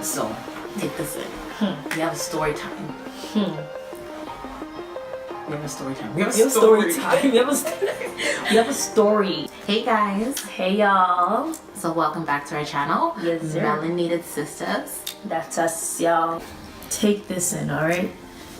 So, take this in. We have a story time. We have a story time. We have a story time. We have a story. Hey guys. Hey y'all. So welcome back to our channel. Yes, sir. Melanated Sistas. That's us, y'all. Take this in, alright?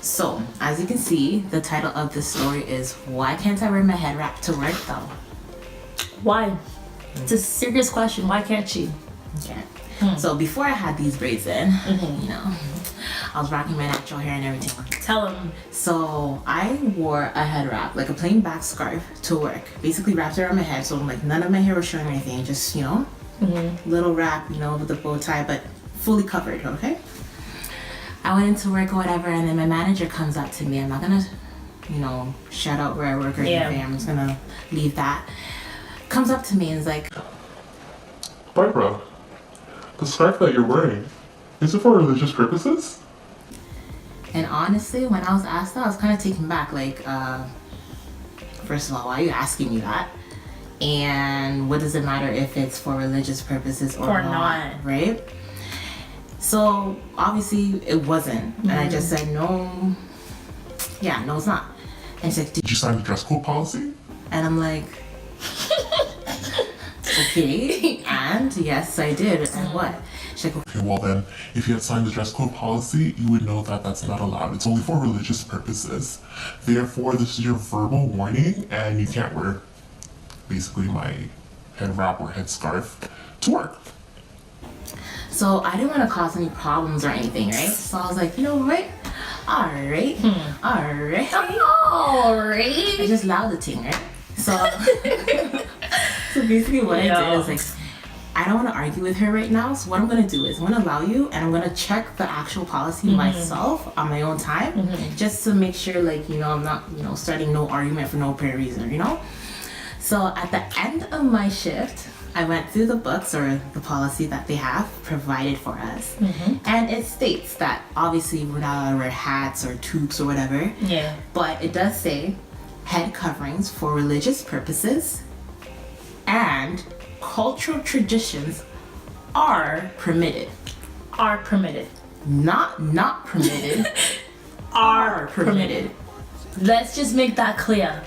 So, as you can see, the title of this story is Why Can't I Wear My Head Wrap to Work Though? Why? It's a serious question. Why can't she? Okay. So before I had these braids in, you know, I was rocking my natural hair and everything. Tell them. So I wore a head wrap, like a plain back scarf to work. Basically wrapped around my head, so like none of my hair was showing or anything. Just, you know, little wrap, you know, with the bow tie, but fully covered, okay? I went into work or whatever, and then my manager comes up to me. I'm not gonna, you know, shout out where I work or anything. I'm just gonna leave that. Comes up to me and is like, Barbara, the scarf that you're wearing, is it for religious purposes? and honestly, when I was asked that, I was kind of taken back. Like, first of all, why are you asking me that? And what does it matter if it's for religious purposes or not, right? So obviously it wasn't, and I just said no. Yeah, no, it's not. And she's like, Did you sign the dress code policy? and I'm like, okay, and yes, I did. And what? She's like, Okay, well then, if you had signed the dress code policy, you would know that that's not allowed. It's only for religious purposes. Therefore, this is your verbal warning, and you can't wear basically my head wrap or head scarf to work. so I didn't want to cause any problems or anything, right? So I was like, you know what? Alright. I just allowed the thing, right? So, so basically what I did is like, I don't want to argue with her right now. So what I'm going to do is I'm going to allow you, and I'm going to check the actual policy myself on my own time, just to make sure, like, you know, I'm not, you know, starting no argument for no apparent reason, you know? So at the end of my shift, I went through the books or the policy that they have provided for us. And it states that obviously we're not allowed to wear hats or toques or whatever. Yeah. But it does say head coverings for religious purposes and cultural traditions are permitted. Are permitted. Not permitted. are permitted. Let's just make that clear.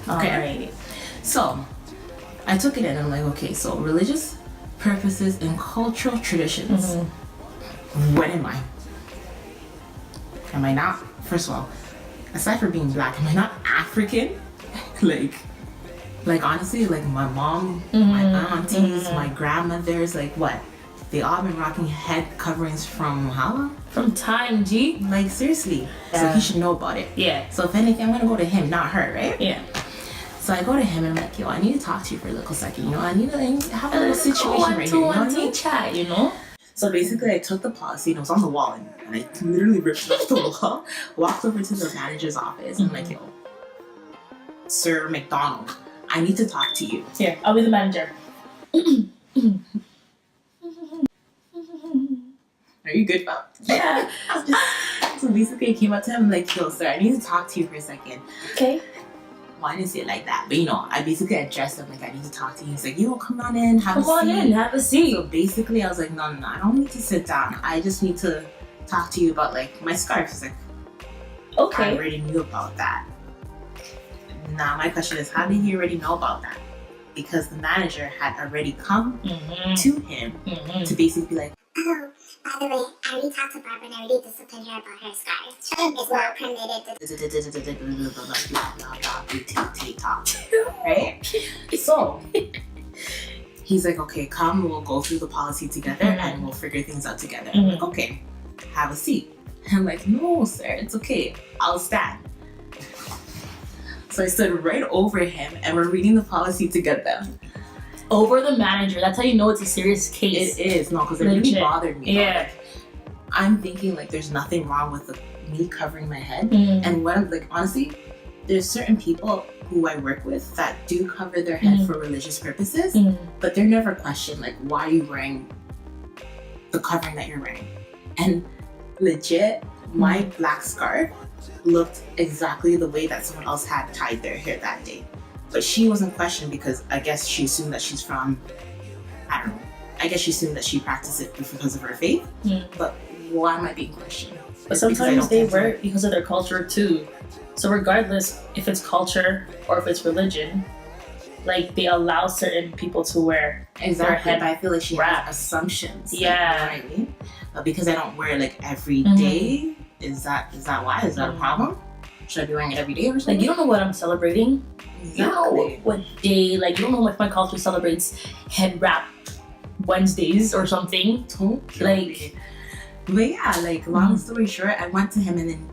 Okay. Alright. So I took it in and I'm like, okay, so religious purposes and cultural traditions. What am I? Am I not? First of all, aside from being black, am I not African? like honestly, like my mom, my aunties, my grandmothers, like what? They all been rocking head coverings from how long? From time, G. Like seriously. So he should know about it. Yeah. So if anything, I'm gonna go to him, not her, right? Yeah. So I go to him and I'm like, yo, I need to talk to you for a little second. You know, I need to have a little situation right here. You know what I mean? Chat, you know? So basically, I took the policy and it was on the wall, and I literally ripped it off the wall, walked over to the manager's office, and I'm like, yo, Sir McDonald, I need to talk to you. Here, I'll be the manager. Are you good, Bob? Yeah. So basically, I came up to him like, yo, sir, I need to talk to you for a second. Okay. Well, I didn't say it like that, but you know, I basically addressed him like, I need to talk to you. He's like, yo, come on in, have a seat. Have a seat. So basically, I was like, no, I don't need to sit down. I just need to talk to you about like my scarf. He's like, I Okay. already knew about that. Now my question is, how did he already know about that? Because the manager had already come to him to basically be like, Oh, by the way, I already talked to Barbara and I already disciplined her about her scarf. It's not permitted to... right? So he's like, okay, come, we'll go through the policy together and we'll figure things out together. I'm like, okay, have a seat. I'm like, no, sir, it's okay. I'll stand. So I stood right over him and we're reading the policy together. Over the manager. That's how you know it's a serious case. It is, no, because it really Legit. bothered me. Yeah. Like, I'm thinking like there's nothing wrong with me covering my head. And what I'm like, honestly, there's certain people who I work with that do cover their head for religious purposes, but they're never questioned like, why are you wearing the covering that you're wearing? And legit, my black scarf looked exactly the way that someone else had tied their hair that day. But she wasn't questioned because I guess she assumed that she's from, I don't know, I guess she assumed that she practiced it because of her faith. But why am I being questioned? But sometimes they wear it because of their culture too. So regardless if it's culture or if it's religion, like they allow certain people to wear their head. But I feel like she wrap. has assumptions. Yeah. Like, you know what I mean? But because I don't wear it like every day, is that why? Is that a problem? Should I be wearing it every day or something? Like you don't know what I'm celebrating. Exactly. You know what day, like you don't know if my culture celebrates head wrap Wednesdays or something. Like, but yeah, like long story short, I went to him and then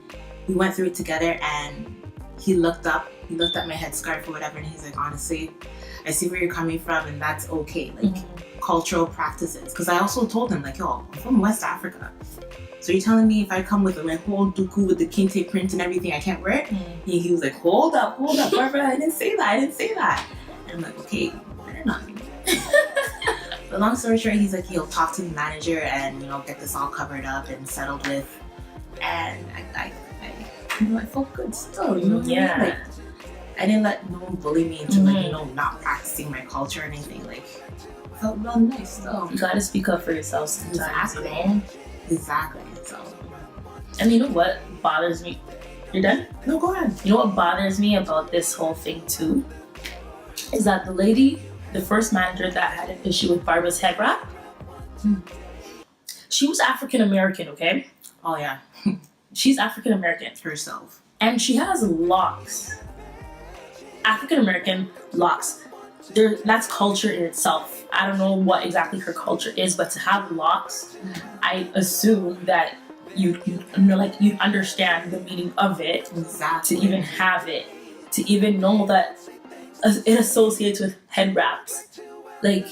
we went through it together, and he looked at my headscarf or whatever, and he's like, honestly, I see where you're coming from, and that's okay. Like cultural practices. Because I also told him, like, yo, I'm from West Africa. So you're telling me if I come with my whole duku with the kente print and everything, I can't wear it? He was like, hold up, Barbara, I didn't say that. And I'm like, okay, better not. But long story short, he's like, he'll talk to the manager and, you know, get this all covered up and settled with. And I felt good still, you know what I mean? Like, I didn't let no one bully me into like, you know, not practicing my culture or anything. Like, it felt real nice still. you gotta speak up for yourself sometimes, you know? Exactly. So, and you know what bothers me? You're done? no, go ahead. You know what bothers me about this whole thing too? Is that the lady, the first manager that had an issue with Barbara's head wrap, she was African American, okay? Oh yeah, She's African American. herself. And she has locks. African American locks. That's culture in itself. I don't know what exactly her culture is, but to have locks, I assume that you know, like you understand the meaning of it. Exactly. To even have it, to even know that it associates with head wraps, like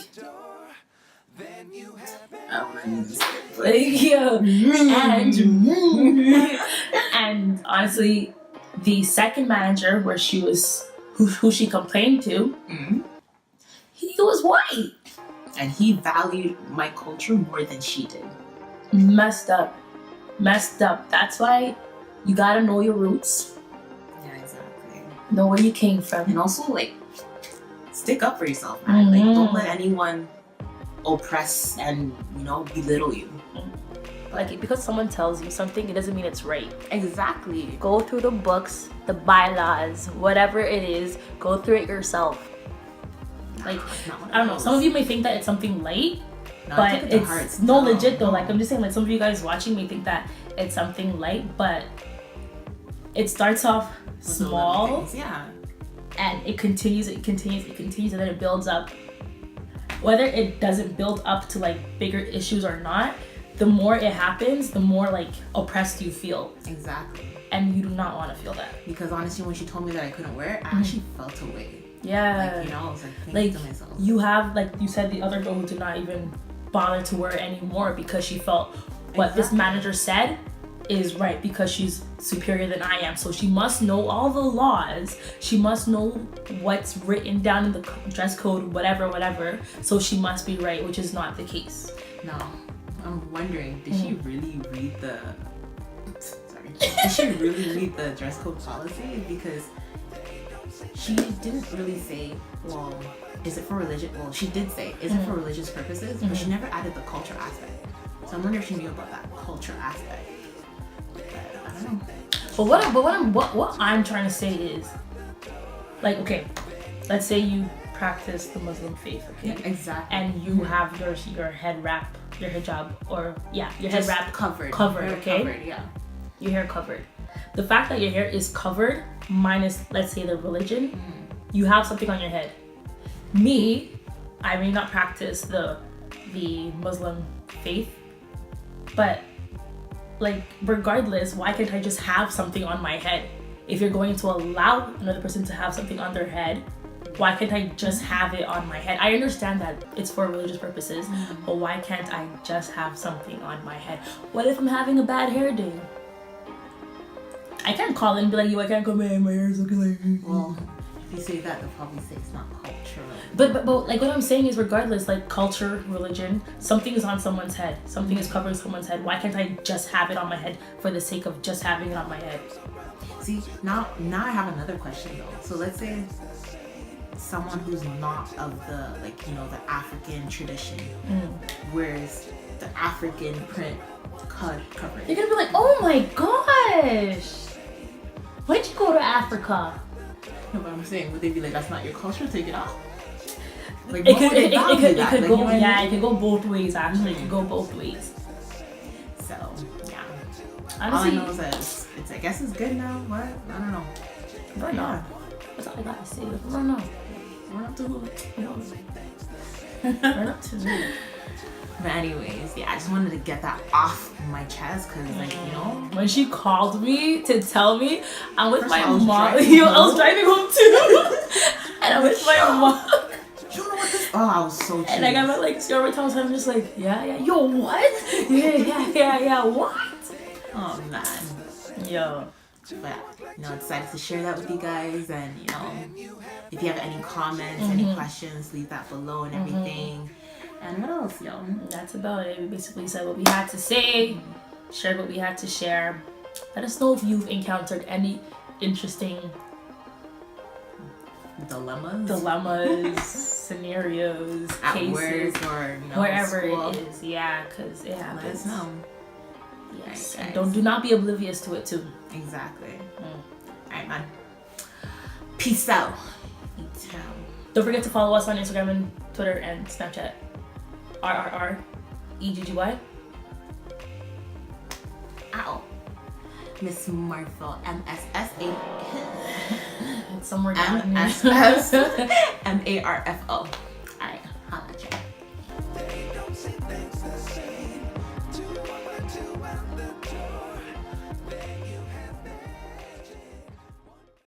yeah. And honestly, the second manager where she was who she complained to, he was white. And he valued my culture more than she did. Messed up. That's why you gotta know your roots, Yeah, exactly. know where you came from. And also, like, stick up for yourself, man. Like, don't let anyone oppress and, you know, belittle you. Like, because someone tells you something, it doesn't mean it's right. Exactly. Go through the books, the bylaws, whatever it is, go through it yourself. Like, I don't know, some of you may think that it's something light, No, but it's no legit though. No. Like, I'm just saying, like, some of you guys watching may think that it's something light, but it starts off small, yeah, and it continues, and then it builds up. Whether it doesn't build up to like bigger issues or not, the more it happens, the more like oppressed you feel. exactly. And you do not want to feel that. Because honestly, when she told me that I couldn't wear it, I actually felt away. Yeah. Like, you know, I was like thinking to myself. You have, like you said, the other girl who did not even bother to wear it anymore because she felt what this manager said is right, because she's superior than I am. So she must know all the laws. She must know what's written down in the dress code, whatever. So she must be right, which is not the case. No, I'm wondering, did she really read the... Sorry. Did she really read the dress code policy? Because she didn't really say, well, is it for religion? Well, she did say, is it for religious purposes? But she never added the culture aspect. So I wonder if she knew about that culture aspect. But I don't know. But what I'm trying to say is, like, okay, let's say you practice the Muslim faith, okay? Yeah, exactly. And you have your head wrap, your hijab, or your head wrap covered, okay? Covered, yeah. Your hair covered. The fact that your hair is covered, minus, let's say, the religion, you have something on your head. Me, I may not practice the Muslim faith, but like, regardless, why can't I just have something on my head? If you're going to allow another person to have something on their head, why can't I just have it on my head? I understand that it's for religious purposes, but why can't I just have something on my head? What if I'm having a bad hair day? I can't call in and be like, yo, I can't come in, my hair's looking like... Well, if you say that, they'll probably say it's not cultural. But like, what I'm saying is, regardless, like, culture, religion, something is on someone's head. Something is covering someone's head. Why can't I just have it on my head for the sake of just having it on my head? See, now I have another question though. So let's say someone who's not of the, like, you know, the African tradition, wears the African print cover. You're gonna be like, oh my gosh, why'd you go to Africa? No, but I'm saying, would they be like, that's not your culture, take it off? Like, It what could, would they value it that? could Like, go, you know what I yeah, mean? it could go both ways actually. It could go both ways. So, yeah. Honestly, all I know is that it's I guess it's good now. What? I don't know. run Yeah. on. That's all I gotta say. Run on. Run up to who? You know, run up to me. But anyways, yeah, I just wanted to get that off my chest because, like, you know, When she called me to tell me, I'm with First my I was mom. driving Yo, I was home. driving home too, and I'm with my mom. you know what this? Oh, I was so cheesed. And I got my like story times. I'm just like, yeah. Yo, what? Yeah. What? Oh man. Yo. But you know, I decided to share that with you guys, and you know, if you have any comments, any questions, leave that below and everything. And what else, yo? That's about it. We basically said what we had to say, shared what we had to share. Let us know if you've encountered any interesting dilemmas, scenarios, at cases, work or, you know, wherever school. it is. Yeah, because it Let us happens. know. Yes, Right, and guys. do not be oblivious to it too. Exactly. Alright, man. Peace out. Don't forget to follow us on Instagram and Twitter and Snapchat. RRREGGY. Ow. Miss Marfo. MSSA. It's somewhere down here. MSS. MARFO.